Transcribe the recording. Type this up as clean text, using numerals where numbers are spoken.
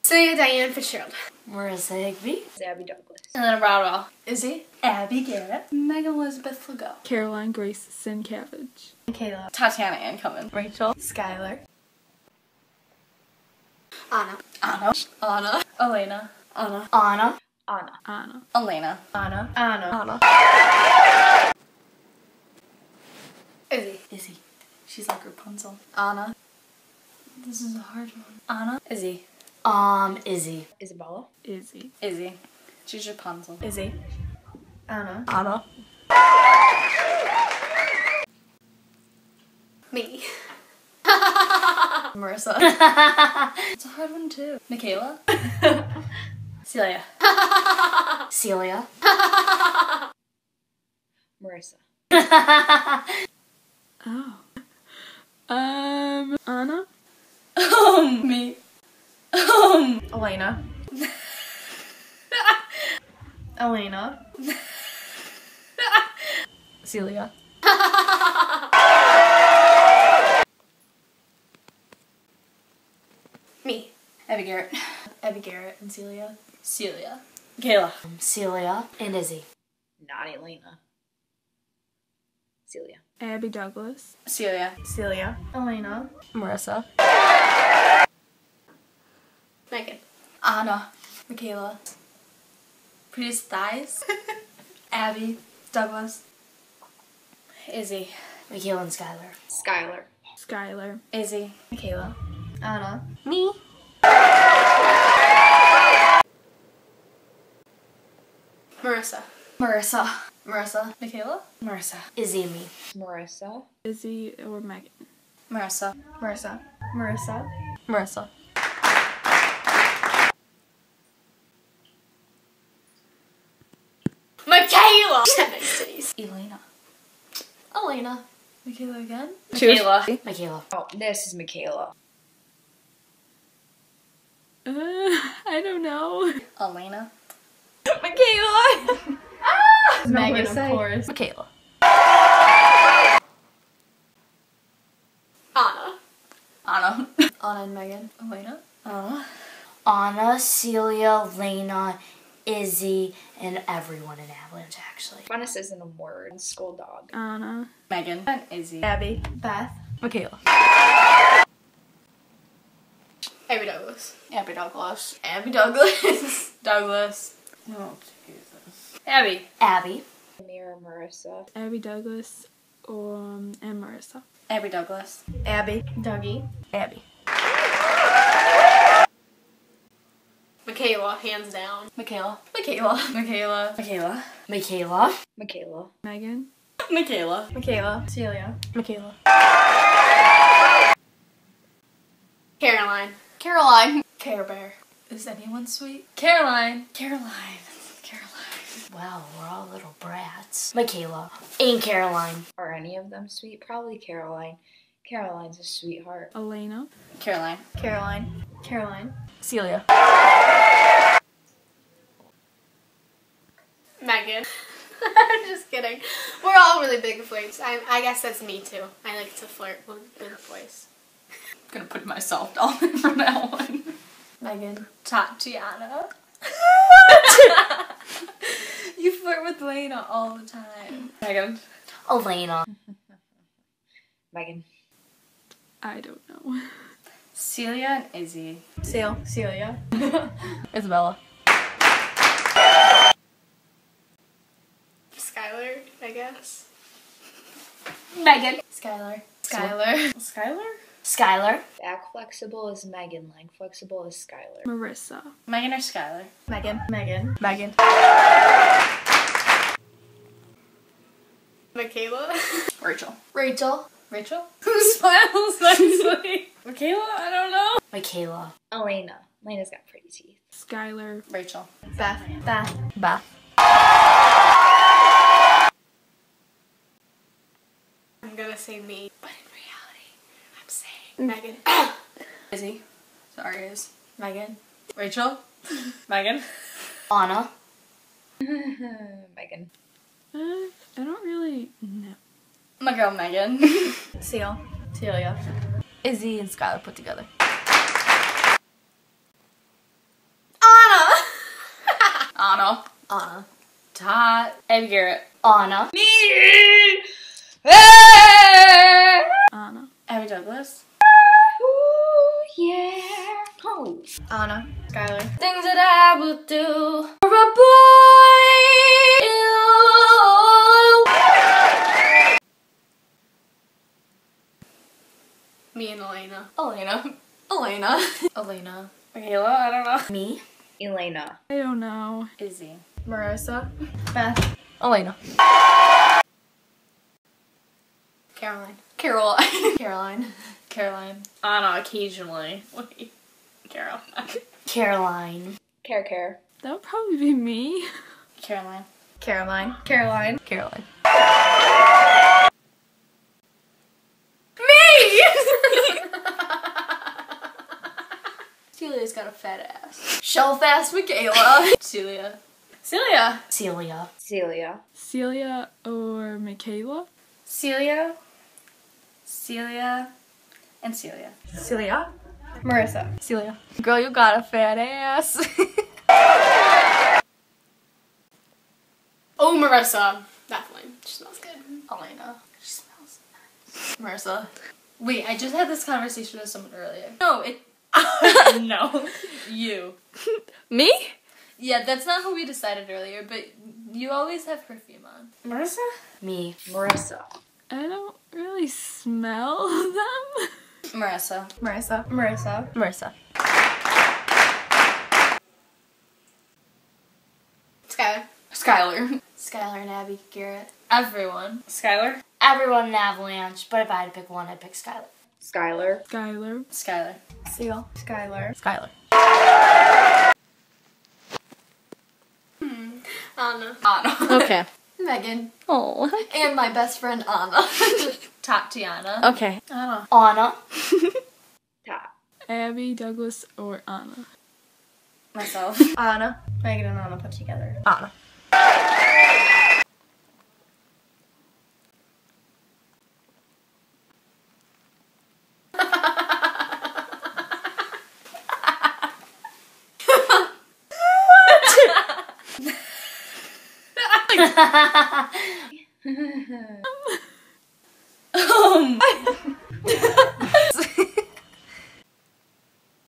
Celia Diane Fitzgerald. Marissa Higby. Abby Douglas. And then a Rodwell. Izzy. Abby Garrett. Megan Elizabeth Legault. Caroline Grace Sincavage. Michaela. Tatiana Ann Cummins. Rachel. Skylar. Anna. Anna. Anna. Elena. Anna. Anna. Anna. Anna. Elena. Anna. Anna. Anna. Izzy. Izzy. She's like Rapunzel. Anna. This is a hard one. Anna. Izzy. Izzy. Isabella. Izzy. Izzy. She's Rapunzel. Izzy. Anna. Anna. Me. Marissa. It's a hard one too. Michaela. Celia. Celia. Marissa. Oh. Anna. Me. Elena. Elena. Celia. Me. Abby Garrett. Abby Garrett and Celia. Celia. Michaela. Celia and Izzy. Not Elena. Celia. Abby Douglas. Celia. Celia. Elena. Marissa. Megan. Anna. Michaela. Prettiest thighs. Abby. Douglas. Izzy. Michaela and Skylar. Skylar. Skylar. Izzy. Michaela. Anna. Me. Marissa. Marissa. Marissa. Michaela. Marissa. Izzy and me. Marissa. Izzy or Megan. Marissa. Marissa. Marissa. Marissa. Michaela! Elena. Elena. Michaela again? Michaela. Michaela. Oh, this is Michaela. I don't know. Elena. Michaela! Megan, of course. Michaela. Anna. Anna. Anna and Megan. Elena. Anna. Anna, Celia, Lena, Izzy, and everyone in Avalanche, actually. Funnest isn't a word. School dog. Anna. Megan. And Izzy. Abby. Beth. Michaela. Abby Douglas. Abby Douglas. Abby Douglas. Douglas. Oh, Jesus. Abby. Abby. Amira. Marissa. Abby Douglas and Marissa. Abby Douglas. Abby. Dougie. Abby. Michaela, hands down. Michaela. Michaela. Michaela. Michaela. Michaela. Michaela. Megan. Michaela. Michaela. Celia. Michaela. Caroline. Caroline. Care Bear. Is anyone sweet? Caroline. Caroline. Caroline. Wow, we're all little brats. Michaela. And Caroline. Are any of them sweet? Probably Caroline. Caroline's a sweetheart. Elena. Caroline. Caroline. Caroline. Celia. Megan. I'm just kidding. We're all really big flirts. I guess that's me too. I like to flirt with big boys. I'm gonna put myself down from that one. Megan. Tatiana. You flirt with Lena all the time. Megan. Elena. Megan. I don't know. Celia and Izzy. Celia. Isabella. Skylar, I guess. Megan. Skylar. Skylar. Skylar? Skylar. Back flexible is Megan. Leg flexible is Skylar. Marissa. Megan or Skylar? Megan. Megan. Megan. Michaela. Rachel. Rachel. Rachel? Who smiles nicely? Michaela? I don't know. Michaela. Elena. Elena's got pretty teeth. Skylar. Rachel. Beth. Beth. Beth. I'm gonna say me, but in reality, I'm saying Megan. Izzy. Sorry, guys. Megan. Rachel. Megan. Anna. Megan. I don't really know. My girl Megan. Celia. Izzy and Skylar put together. Anna. Anna. Tot. Abby Garrett. Anna. Me! Anna. Abby Douglas. Ooh, yeah. Oh. Anna. Skylar. Things that I will do for a boy. Me and Elena. Elena. Elena. Elena. Michaela, I don't know. Me. Elena. I don't know. Izzy. Marissa. Beth. Elena. Caroline. Caroline. Caroline. Caroline. Anna occasionally. Wait. Caroline. Caroline. Care. That would probably be me. Caroline. Caroline. Caroline. Caroline. Celia's got a fat ass. Shelf ass Michaela. Celia. Celia. Celia. Celia. Celia or Michaela? Celia. Celia. And Celia. Celia. Marissa. Celia. Girl, you got a fat ass. Oh, Marissa. Definitely. She smells good. Elena. She smells Marissa. Wait, I just had this conversation with someone earlier. No, it... No. You. Me? Yeah, that's not who we decided earlier, but you always have perfume on. Marissa? Me. Marissa. I don't really smell them. Marissa. Marissa. Marissa. Marissa. Skylar. Skylar. Skylar and Abby Garrett. Everyone. Skylar. Everyone in Avalanche, but if I had to pick one, I'd pick Skylar. Skylar. Skylar. Skylar. Seal. Skylar. Skylar. Anna. Anna. Okay. Megan. Oh. And my best friend Anna. Tatiana. Okay. Anna. Anna. Ta. Abby, Douglas, or Anna? Myself. Anna. Megan and Anna put together. Anna.